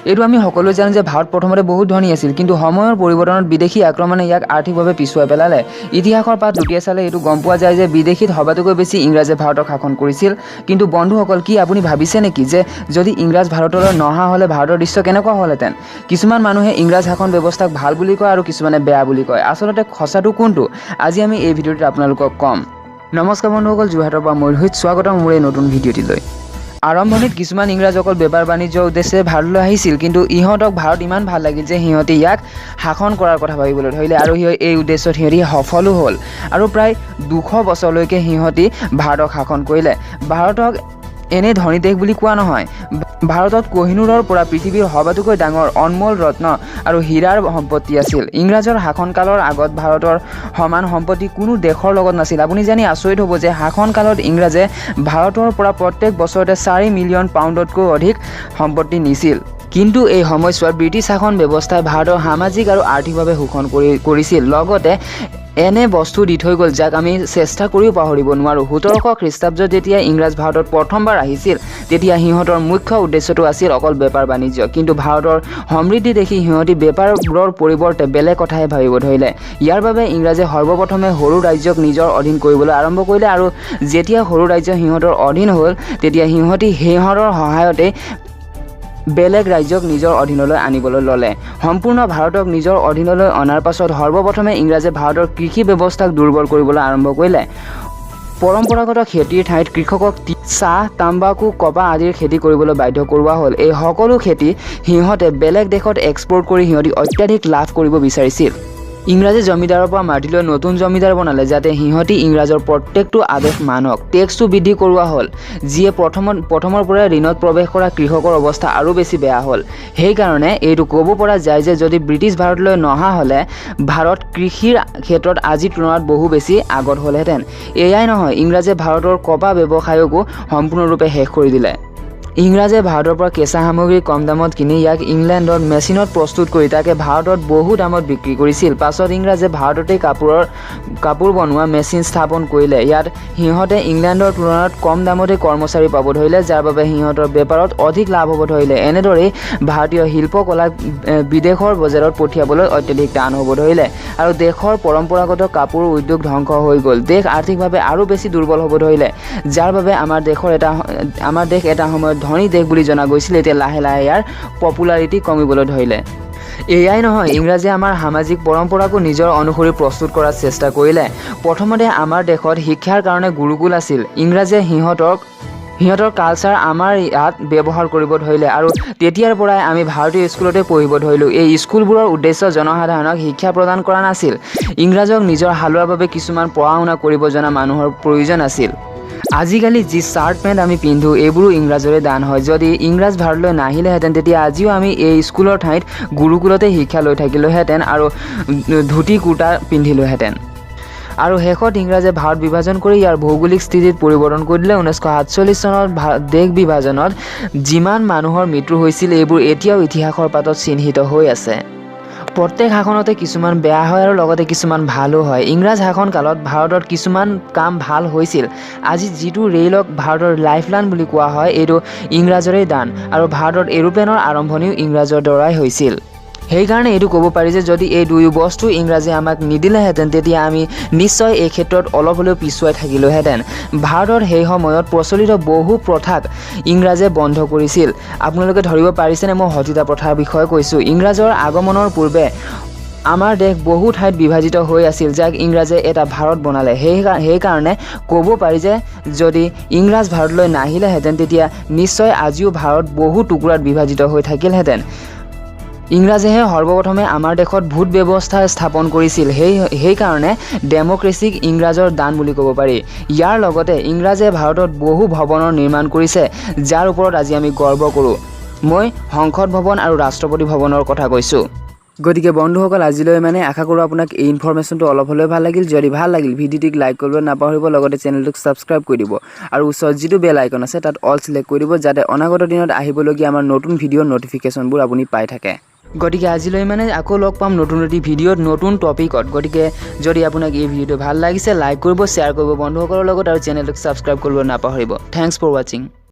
এইটো আমি সকলোৱে জানো যে ভাৰত প্ৰথমতে বহুত ধনী আছিল, কিন্তু সময়ৰ পৰিৱৰ্তনত বিদেশী আক্ৰমণে ইয়াক আৰ্থিকভাৱে পিছুৱাই পেলালে। ইতিহাসৰ পাত লুটিয়াই চালে এইটো গম পোৱা যায় যে বিদেশীত সবাতোকৈ বেছি ইংৰাজে ভাৰতক শাসন কৰিছিল। কিন্তু বন্ধুসকল, কি আপুনি ভাবিছে নেকি যে যদি ইংৰাজ ভাৰতলৈ নহা হ'লে ভাৰতৰ দৃশ্য কেনেকুৱা হ'লহেঁতেন? কিছুমান মানুহে ইংৰাজ শাসন ব্যৱস্থাক ভাল বুলি কয় আৰু কিছুমানে বেয়া বুলি কয়। আচলতে সঁচাটো কোনটো? আজি আমি এই ভিডিঅ'টোত আপোনালোকক ক'ম। নমস্কাৰ বন্ধুসকল, যোৰহাটৰ পৰা মই ৰোহিত, স্বাগতম মোৰ এই নতুন ভিডিঅ'টিলৈ। আৰম্ভণিত কিছুমান ইংৰাজসকল বেপাৰ বাণিজ্যৰ উদ্দেশ্যে ভাৰতলৈ আহিছিল, কিন্তু ইহঁতক ভাৰত ইমান ভাল লাগিল যে সিহঁতে ইয়াক শাসন কৰাৰ কথা ভাবিবলৈ ধৰিলে আৰু এই উদ্দেশ্যত সিহঁতি সফলো হ'ল আৰু প্ৰায় 200 বছৰলৈকে সিহঁতি ভাৰতক শাসন কৰিলে। ভাৰতক এনে ধনী দেশ বুলি কোৱা নহয়। ভাৰতত কোহিনুৰৰ পৰা পৃথিৱীৰ সবাতোকৈ ডাঙৰ অনমোল ৰত্ন আৰু হীৰাৰ সম্পত্তি আছিল। ইংৰাজৰ শাসনকালৰ আগত ভাৰতৰ সমান সম্পত্তি কোনো দেশৰ লগত নাছিল। আপুনি জানি আচৰিত হ'ব যে শাসনকালত ইংৰাজে ভাৰতৰ পৰা প্ৰত্যেক বছৰতে 4 মিলিয়ন পাউণ্ডতকৈ অধিক সম্পত্তি নিছিল। কিন্তু এই সময়ছোৱাত ব্ৰিটিছ শাসন ব্যৱস্থাই ভাৰতৰ সামাজিক আৰু আৰ্থিকভাৱে শোষণ কৰিছিল। লগতে এনে বস্তু দি থৈ গ'ল যাক আমি চেষ্টা কৰিও পাহৰিব নোৱাৰোঁ। 1700 খ্ৰীষ্টাব্দত যেতিয়া ইংৰাজ ভাৰতত প্ৰথমবাৰ আহিছিল, তেতিয়া সিহঁতৰ মুখ্য উদ্দেশ্যটো আছিল অকল বেপাৰ বাণিজ্য। কিন্তু ভাৰতৰ সমৃদ্ধি দেখি সিহঁতি বেপাৰৰ পৰিৱৰ্তে বেলেগ কথাহে ভাবিব ধৰিলে। ইয়াৰ বাবে ইংৰাজে সৰ্বপ্ৰথমে সৰু ৰাজ্যক নিজৰ অধীন কৰিবলৈ আৰম্ভ কৰিলে আৰু যেতিয়া সৰু ৰাজ্য সিহঁতৰ অধীন হ'ল, তেতিয়া সিহঁতি সিহঁতৰ সহায়তে বেলেগ ৰাজ্যক নিজৰ অধীনলৈ আনিবলৈ ল'লে। সম্পূৰ্ণ ভাৰতক নিজৰ অধীনলৈ অনাৰ পাছত সৰ্বপ্ৰথমে ইংৰাজে ভাৰতৰ কৃষি ব্যৱস্থাক দুৰ্বল কৰিবলৈ আৰম্ভ কৰিলে। পৰম্পৰাগত খেতিৰ ঠাইত কৃষকক চাহ, তাম্বাকু, কপাহ আদিৰ খেতি কৰিবলৈ বাধ্য কৰোৱা হ'ল। এই সকলো খেতি সিহঁতে বেলেগ দেশত এক্সপৰ্ট কৰি সিহঁতি অত্যাধিক লাভ কৰিব বিচাৰিছিল। ইংৰাজী জমিদাৰৰ পৰা মাতি লৈ নতুন জমিদাৰ বনালে যাতে সিহঁতি ইংৰাজৰ প্ৰত্যেকটো আদেশ মানক। টেক্সটো বৃদ্ধি কৰোৱা হ'ল, যিয়ে প্ৰথমৰ পৰাই ঋণত প্ৰৱেশ কৰা কৃষকৰ অৱস্থা আৰু বেছি বেয়া হ'ল। সেইকাৰণে এইটো ক'ব পৰা যায় যে যদি ব্ৰিটিছ ভাৰতলৈ নহা হ'লে ভাৰত কৃষিৰ ক্ষেত্ৰত আজিৰ তুলনাত বহু বেছি আগত হ'লহেঁতেন। এয়াই নহয়, ইংৰাজে ভাৰতৰ কপাহ ব্যৱসায়কো সম্পূৰ্ণৰূপে শেষ কৰি দিলে। ইংৰাজে ভাৰতৰ পৰা কেঁচা সামগ্ৰী কম দামত কিনি ইয়াক ইংলেণ্ডত মেচিনত প্ৰস্তুত কৰি তাকে ভাৰতত বহু দামত বিক্ৰী কৰিছিল। পাছত ইংৰাজে ভাৰততেই কাপোৰ বনোৱা মেচিন স্থাপন কৰিলে। ইয়াত সিহঁতে ইংলেণ্ডৰ তুলনাত কম দামতে কৰ্মচাৰী পাব ধৰিলে, যাৰ বাবে সিহঁতৰ বেপাৰত অধিক লাভ হ'ব ধৰিলে। এনেদৰেই ভাৰতীয় শিল্পকলাক বিদেশৰ বজাৰত পঠিয়াবলৈ অত্যাধিক টান হ'ব ধৰিলে আৰু দেশৰ পৰম্পৰাগত কাপোৰ উদ্যোগ ধ্বংস হৈ গ'ল। দেশ আৰ্থিকভাৱে আৰু বেছি দুৰ্বল হ'ব ধৰিলে, যাৰ বাবে আমাৰ দেশ এটা সময়ত ধনী দেশ বুলি জনা গৈছিল। এতিয়া লাহে লাহে ইয়াৰ পপুলাৰিটি কমিবলৈ ধৰিলে। এয়াই নহয়, ইংৰাজে আমাৰ সামাজিক পৰম্পৰাকো নিজৰ অনুসৰি প্ৰস্তুত কৰাৰ চেষ্টা কৰিলে। প্ৰথমতে আমাৰ দেশত শিক্ষাৰ কাৰণে গুৰুকুল আছিল। ইংৰাজে সিহঁতৰ কালচাৰ আমাৰ ইয়াত ব্যৱহাৰ কৰিব ধৰিলে আৰু তেতিয়াৰ পৰাই আমি ভাৰতীয় স্কুলতে পঢ়িব ধৰিলোঁ। এই স্কুলবোৰৰ উদ্দেশ্য জনসাধাৰণক শিক্ষা প্ৰদান কৰা নাছিল। ইংৰাজক নিজৰ হালোৱাৰ বাবে কিছুমান পঢ়া শুনা কৰিব জনা মানুহৰ প্ৰয়োজন আছিল। আজিকালি যি চাৰ্ট পেণ্ট আমি পিন্ধোঁ, এইবোৰো ইংৰাজৰে দান হয়। যদি ইংৰাজ ভাৰতলৈ নাহিলেহেঁতেন, তেতিয়া আজিও আমি এই স্কুলৰ ঠাইত গুৰুকুলতে শিক্ষা লৈ থাকিলোহেঁতেন আৰু ধুতি কুৰ্তা পিন্ধিলোহেঁতেন। আৰু শেষত ইংৰাজে ভাৰত বিভাজন কৰি ইয়াৰ ভৌগোলিক স্থিতিত পৰিৱৰ্তন কৰি দিলে। 1947 চনত দেশ বিভাজনত যিমান মানুহৰ মৃত্যু হৈছিল, এইবোৰ এতিয়াও ইতিহাসৰ পাতত চিহ্নিত হৈ আছে। প্ৰত্যেক শাসনতে কিছুমান বেয়া হয় আৰু লগতে কিছুমান ভালো হয়। ইংৰাজ শাসন কালত ভাৰতত কিছুমান কাম ভাল হৈছিল। আজি যিটো ৰেলক ভাৰতৰ লাইফলাইন বুলি কোৱা হয়, এইটো ইংৰাজৰে দান আৰু ভাৰতত এৰোপ্লেনৰ আৰম্ভণিও ইংৰাজৰ দ্বাৰাই হৈছিল। সেইকাৰণে এইটো ক'ব পাৰি যে যদি এই দুয়ো বস্তু ইংৰাজে আমাক নিদিলেহেঁতেন, তেতিয়া আমি নিশ্চয় এই ক্ষেত্ৰত অলপ হ'লেও পিছুৱাই থাকিলোহেঁতেন। ভাৰতত সেই সময়ত প্ৰচলিত বহু প্ৰথাক ইংৰাজে বন্ধ কৰিছিল। আপোনালোকে ধৰিব পাৰিছেনে মই সতীদাহ প্ৰথাৰ বিষয়ে কৈছোঁ? ইংৰাজৰ আগমনৰ পূৰ্বে আমাৰ দেশ বহু ঠাইত বিভাজিত হৈ আছিল, যাক ইংৰাজে এটা ভাৰত বনালে। সেইকাৰণে ক'ব পাৰি যে যদি ইংৰাজ ভাৰতলৈ নাহিলেহেঁতেন, তেতিয়া নিশ্চয় আজিও ভাৰত বহু টুকুৰাত বিভাজিত হৈ থাকিলহেঁতেন। ইংৰাজেহে সৰ্বপ্ৰথমে আমাৰ দেশত ভোট ব্যৱস্থা স্থাপন কৰিছিল। সেইকাৰণে ডেম'ক্ৰেচিক ইংৰাজৰ দান বুলি ক'ব পাৰি। ইয়াৰ লগতে ইংৰাজে ভাৰতত বহু ভৱনৰ নিৰ্মাণ কৰিছে, যাৰ ওপৰত আজি আমি গৰ্ব কৰোঁ। মই সংসদ ভৱন আৰু ৰাষ্ট্ৰপতি ভৱনৰ কথা কৈছোঁ। গতিকে বন্ধুসকল, আজিলৈ আশা কৰোঁ আপোনাক এই ইনফৰমেশ্যনটো অলপ হ'লেও ভাল লাগিল। যদি ভাল লাগিল, ভিডিঅ'টিক লাইক কৰিবলৈ নাপাহৰিব, লগতে চেনেলটোক ছাবস্ক্ৰাইব কৰি দিব আৰু ওচৰত যিটো বেল আইকন আছে তাত অল ছিলেক্ট কৰি দিব, যাতে অনাগত দিনত আহিবলগীয়া আমাৰ নতুন ভিডিঅ'ৰ ন'টিফিকেশ্যনবোৰ আপুনি পাই থাকে। গতিকে আজিলৈ আকৌ লগ পাম নতুন ভিডিঅ'ত, নতুন টপিকত। গতিকে যদি আপোনাক এই ভিডিঅ'টো ভাল লাগিছে, লাইক কৰিব, শ্বেয়াৰ কৰিব বন্ধুসকলৰ লগত আৰু চেনেলটোক ছাবস্ক্ৰাইব কৰিব নাপাহৰিব। থেংকছ ফৰ ৱাচিং।